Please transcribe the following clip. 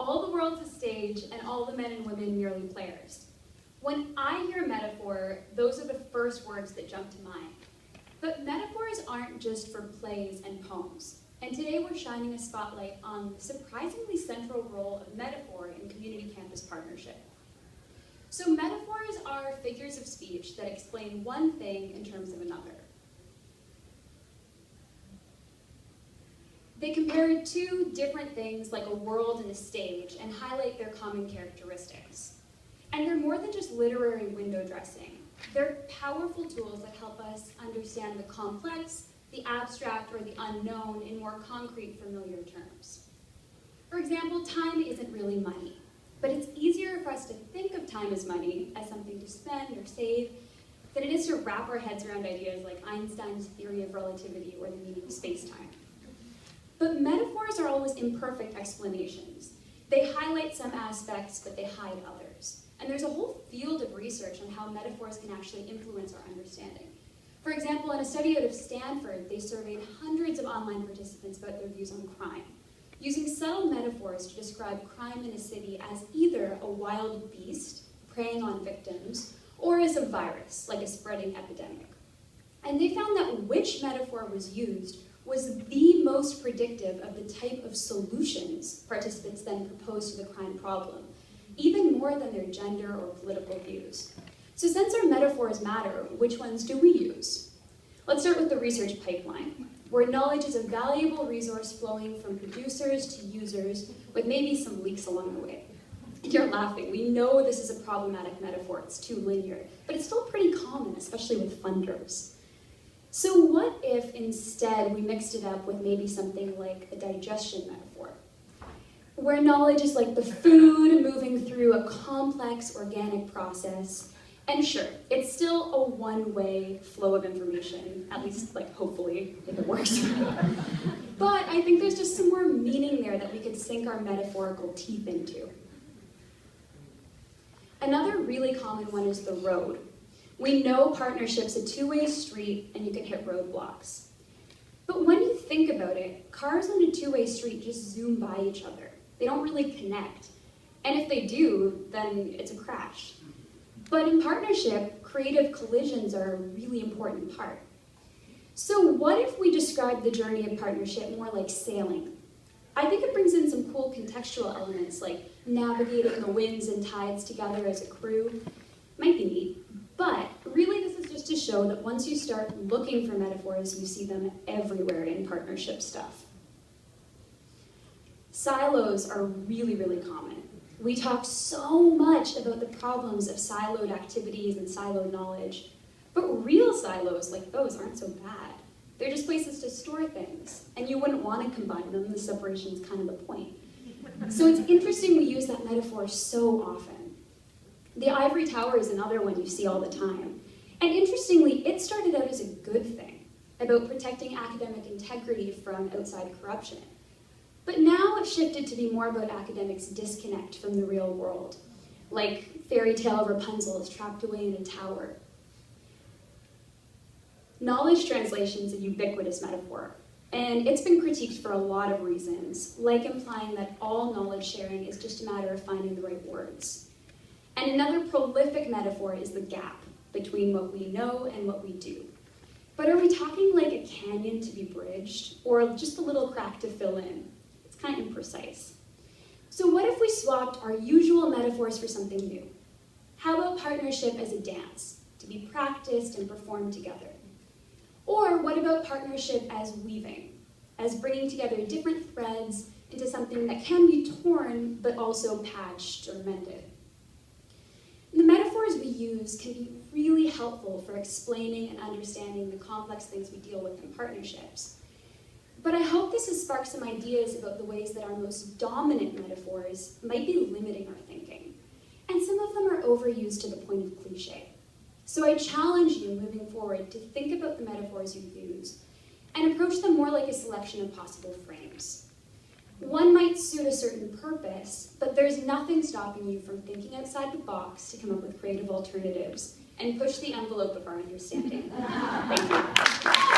all the world's a stage and all the men and women merely players. When I hear metaphor, those are the first words that jump to mind. But metaphors aren't just for plays and poems. And today we're shining a spotlight on the surprisingly central role of metaphor in community campus partnership. So metaphors are figures of speech that explain one thing in terms of another. They compare two different things like a world and a stage and highlight their common characteristics. And they're more than just literary window dressing. They're powerful tools that help us understand the complex, the abstract, or the unknown in more concrete, familiar terms. For example, time isn't really money, but it's easier for us to think of time as money, as something to spend or save, than it is to wrap our heads around ideas like Einstein's theory of relativity or the meaning of space-time. But metaphors are always imperfect explanations. They highlight some aspects, but they hide others. And there's a whole field of research on how metaphors can actually influence our understanding. For example, in a study out of Stanford, they surveyed hundreds of online participants about their views on crime, using subtle metaphors to describe crime in a city as either a wild beast preying on victims, or as a virus, like a spreading epidemic. And they found that which metaphor was used was the most predictive of the type of solutions participants then proposed to the crime problem, even more than their gender or political views. So since our metaphors matter, which ones do we use? Let's start with the research pipeline, where knowledge is a valuable resource flowing from producers to users, with maybe some leaks along the way. You're laughing. We know this is a problematic metaphor. It's too linear, but it's still pretty common, especially with funders. So what if instead we mixed it up with maybe something like a digestion metaphor, where knowledge is like the food moving through a complex organic process. And sure, it's still a one-way flow of information, at least like hopefully, if it works. But I think there's just some more meaning there that we could sink our metaphorical teeth into. Another really common one is the road. We know partnership's a two-way street and you can hit roadblocks. But when you think about it, cars on a two-way street just zoom by each other. They don't really connect. And if they do, then it's a crash. But in partnership, creative collisions are a really important part. So what if we describe the journey of partnership more like sailing? I think it brings in some cool contextual elements like navigating the winds and tides together as a crew. Might be neat. But really this is just to show that once you start looking for metaphors, you see them everywhere in partnership stuff. Silos are really, really common. We talk so much about the problems of siloed activities and siloed knowledge, but real silos like those aren't so bad. They're just places to store things, and you wouldn't want to combine them. The separation is kind of the point. So it's interesting we use that metaphor so often. The ivory tower is another one you see all the time. And interestingly, it started out as a good thing, about protecting academic integrity from outside corruption. But now it's shifted to be more about academics' disconnect from the real world, like fairy tale Rapunzel is trapped away in a tower. Knowledge translation is a ubiquitous metaphor, and it's been critiqued for a lot of reasons, like implying that all knowledge sharing is just a matter of finding the right words. And another prolific metaphor is the gap between what we know and what we do. But are we talking like a canyon to be bridged, or just a little crack to fill in? It's kind of imprecise. So what if we swapped our usual metaphors for something new? How about partnership as a dance, to be practiced and performed together? Or what about partnership as weaving, as bringing together different threads into something that can be torn, but also patched or mended? The metaphors we use can be really helpful for explaining and understanding the complex things we deal with in partnerships. But I hope this has sparked some ideas about the ways that our most dominant metaphors might be limiting our thinking. And some of them are overused to the point of cliche. So I challenge you moving forward to think about the metaphors you use and approach them more like a selection of possible frames. One might suit a certain purpose, but there's nothing stopping you from thinking outside the box to come up with creative alternatives and push the envelope of our understanding. Thank you.